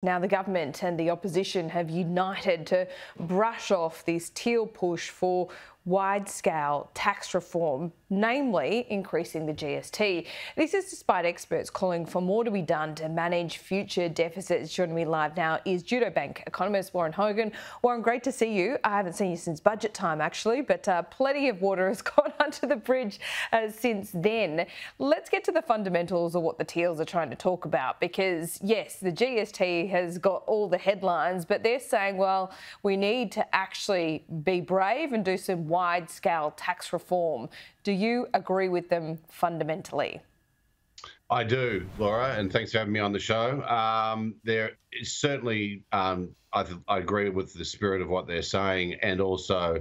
Now, the government and the opposition have united to brush off this teal push for wide-scale tax reform, namely increasing the GST. This is despite experts calling for more to be done to manage future deficits. Joining me live now is Judo Bank economist Warren Hogan. Warren, great to see you. I haven't seen you since budget time, actually, but plenty of water has gone under the bridge since then. Let's get to the fundamentals of what the teals are trying to talk about, because, yes, the GST has got all the headlines, but they're saying, well, we need to actually be brave and do some wide-scale tax reform. Do you agree with them fundamentally? I do, Laura, and thanks for having me on the show. There is certainly, I agree with the spirit of what they're saying and also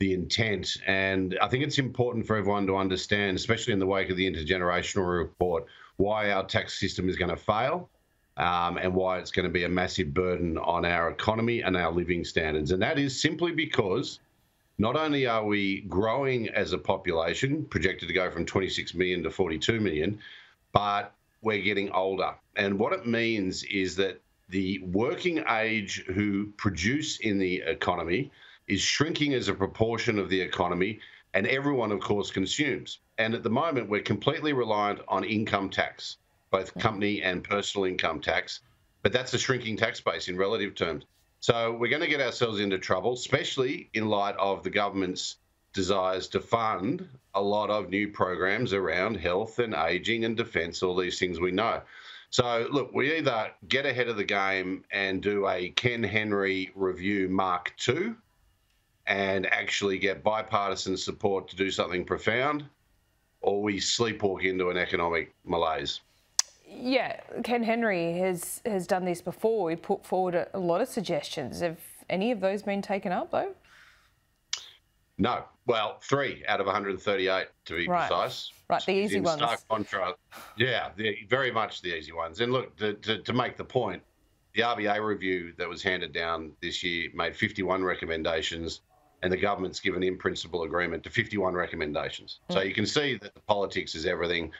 the intent. And I think it's important for everyone to understand, especially in the wake of the intergenerational report, why our tax system is going to fail and why it's going to be a massive burden on our economy and our living standards. And that is simply because not only are we growing as a population, projected to go from 26 million to 42 million, but we're getting older. And what it means is that the working age who produce in the economy is shrinking as a proportion of the economy, and everyone, of course, consumes. And at the moment, we're completely reliant on income tax, both company and personal income tax, but that's a shrinking tax base in relative terms. So we're going to get ourselves into trouble, especially in light of the government's desires to fund a lot of new programs around health and ageing and defence, all these things we know. So, look, we either get ahead of the game and do a Ken Henry review Mark II and actually get bipartisan support to do something profound, or we sleepwalk into an economic malaise. Yeah, Ken Henry has done this before. We put forward a lot of suggestions. Have any of those been taken up, though? No. Well, 3 out of 138, to be precise. Right, the easy ones. Stark contrast. Yeah, very much the easy ones. And look, to make the point, the RBA review that was handed down this year made 51 recommendations, and the government's given in principle agreement to 51 recommendations. So you can see that the politics is everything.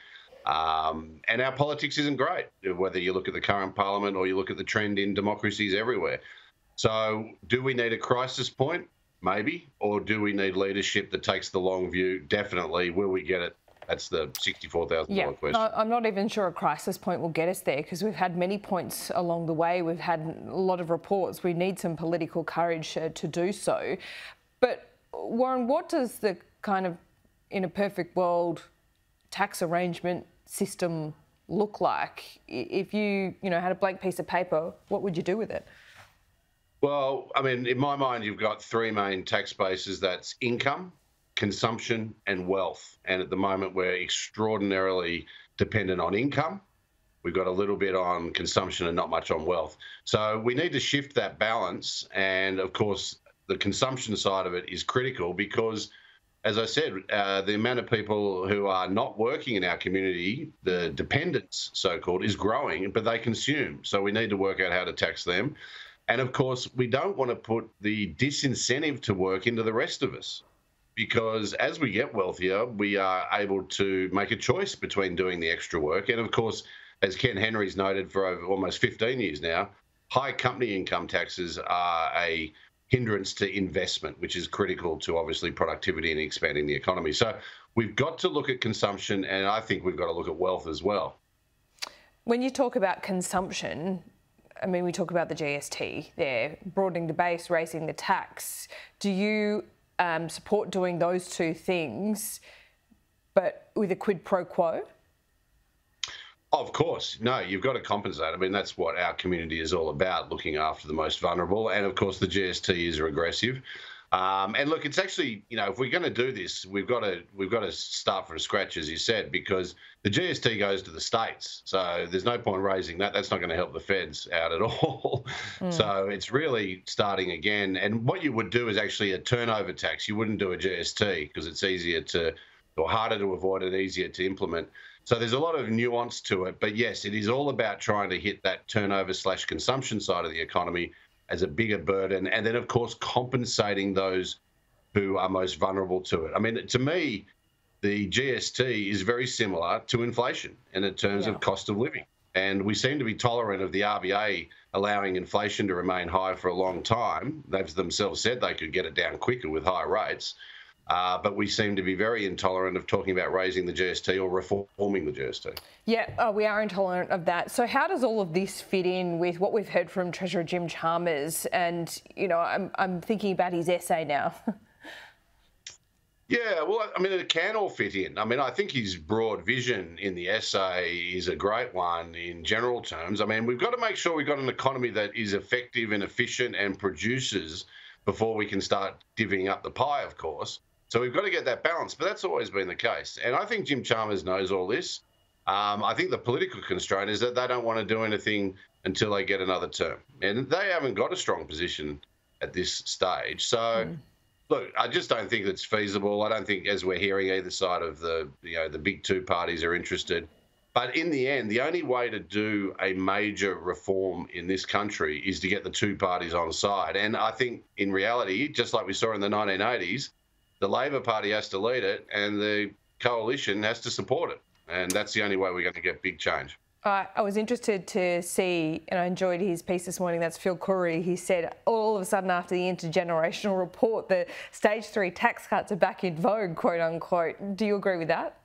And our politics isn't great, whether you look at the current parliament or you look at the trend in democracies everywhere. So do we need a crisis point? Maybe. Or do we need leadership that takes the long view? Definitely. Will we get it? That's the $64,000 question. No, I'm not even sure a crisis point will get us there, because we've had many points along the way. We've had a lot of reports. We need some political courage to do so. But, Warren, what does the kind of, in a perfect world, tax arrangement system look like? If you had a blank piece of paper, what would you do with it? Well, I mean, in my mind, you've got 3 main tax bases. That's income, consumption, and wealth. And at the moment, we're extraordinarily dependent on income. We've got a little bit on consumption and not much on wealth. So we need to shift that balance. And of course, the consumption side of it is critical because, as I said, the amount of people who are not working in our community, the dependents, so-called, is growing, but they consume. So we need to work out how to tax them. And, of course, we don't want to put the disincentive to work into the rest of us, because as we get wealthier, we are able to make a choice between doing the extra work. And, of course, as Ken Henry's noted for over almost 15 years now, high company income taxes are a hindrance to investment, which is critical to obviously productivity and expanding the economy. So we've got to look at consumption, and I think we've got to look at wealth as well. When you talk about consumption, I mean, we talk about the GST there, broadening the base, raising the tax. Do you support doing those 2 things, but with a quid pro quo? Of course. No, you've got to compensate. I mean, that's what our community is all about, looking after the most vulnerable. And, of course, the GST is regressive. And, look, it's actually, if we're going to do this, we've got to start from scratch, as you said, because the GST goes to the states. So there's no point raising that. That's not going to help the feds out at all. So it's really starting again. And what you would do is actually a turnover tax. You wouldn't do a GST because it's easier or harder to avoid and easier to implement. So there's a lot of nuance to it. But, yes, it is all about trying to hit that turnover/consumption side of the economy as a bigger burden, and then, of course, compensating those who are most vulnerable to it. I mean, to me, the GST is very similar to inflation in terms of cost of living. And we seem to be tolerant of the RBA allowing inflation to remain high for a long time. They've themselves said they could get it down quicker with higher rates. But we seem to be very intolerant of talking about raising the GST or reforming the GST. Yeah, we are intolerant of that. So how does all of this fit in with what we've heard from Treasurer Jim Chalmers? And, you know, I'm thinking about his essay now. Yeah, well, I mean, it can all fit in. I mean, I think his broad vision in the essay is a great one in general terms. I mean, we've got to make sure we've got an economy that is effective and efficient and produces before we can start divvying up the pie, of course. So we've got to get that balance, but that's always been the case. And I think Jim Chalmers knows all this. I think the political constraint is that they don't want to do anything until they get another term. And they haven't got a strong position at this stage. So, look, I just don't think it's feasible. I don't think, as we're hearing, either side of the big two parties are interested. But in the end, the only way to do a major reform in this country is to get the two parties on side. And I think in reality, just like we saw in the 1980s, the Labor Party has to lead it and the coalition has to support it. And that's the only way we're going to get big change. I was interested to see, and I enjoyed his piece this morning, that's Phil Curry. He said all of a sudden after the intergenerational report, the stage 3 tax cuts are back in vogue, quote unquote. Do you agree with that?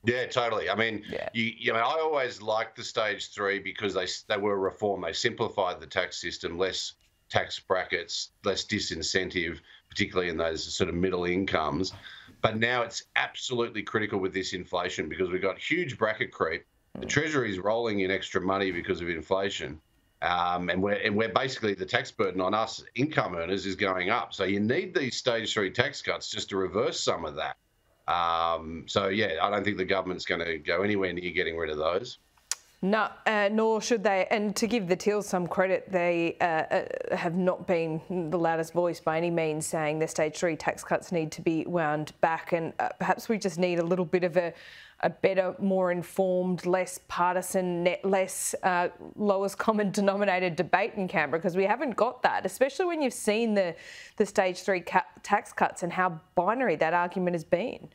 Yeah, totally. I mean, you know, I always liked the stage 3 because they were reformed. They simplified the tax system, less tax brackets, less disincentive, particularly in those sort of middle incomes. But now it's absolutely critical with this inflation because we've got huge bracket creep. The Treasury is rolling in extra money because of inflation. And we're basically, the tax burden on us income earners is going up. So you need these stage 3 tax cuts just to reverse some of that. So, yeah, I don't think the government's going to go anywhere near getting rid of those. No, nor should they. And to give the Teals some credit, they have not been the loudest voice by any means, saying the stage 3 tax cuts need to be wound back. And perhaps we just need a little bit of a better, more informed, less partisan, less lowest common denominator debate in Canberra, because we haven't got that, especially when you've seen the stage 3 tax cuts and how binary that argument has been.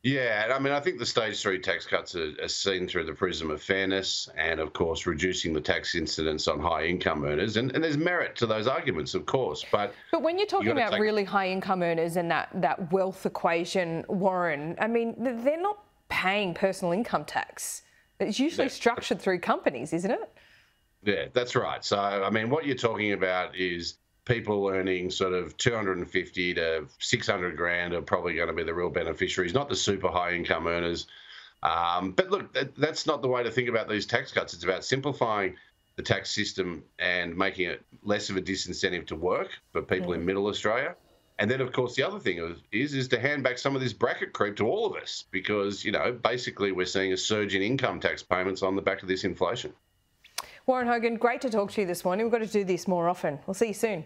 Yeah, I mean, I think the stage 3 tax cuts are seen through the prism of fairness and, of course, reducing the tax incidence on high income earners. And there's merit to those arguments, of course. But when you're talking about really high income earners and that wealth equation, Warren, I mean, they're not paying personal income tax. It's usually structured through companies, isn't it? Yeah, that's right. So, I mean, what you're talking about is people earning sort of 250 to 600 grand are probably going to be the real beneficiaries, not the super high income earners. But look, that's not the way to think about these tax cuts. It's about simplifying the tax system and making it less of a disincentive to work for people in middle Australia. And then, of course, the other thing is to hand back some of this bracket creep to all of us because, you know, basically we're seeing a surge in income tax payments on the back of this inflation. Warren Hogan, great to talk to you this morning. We've got to do this more often. We'll see you soon.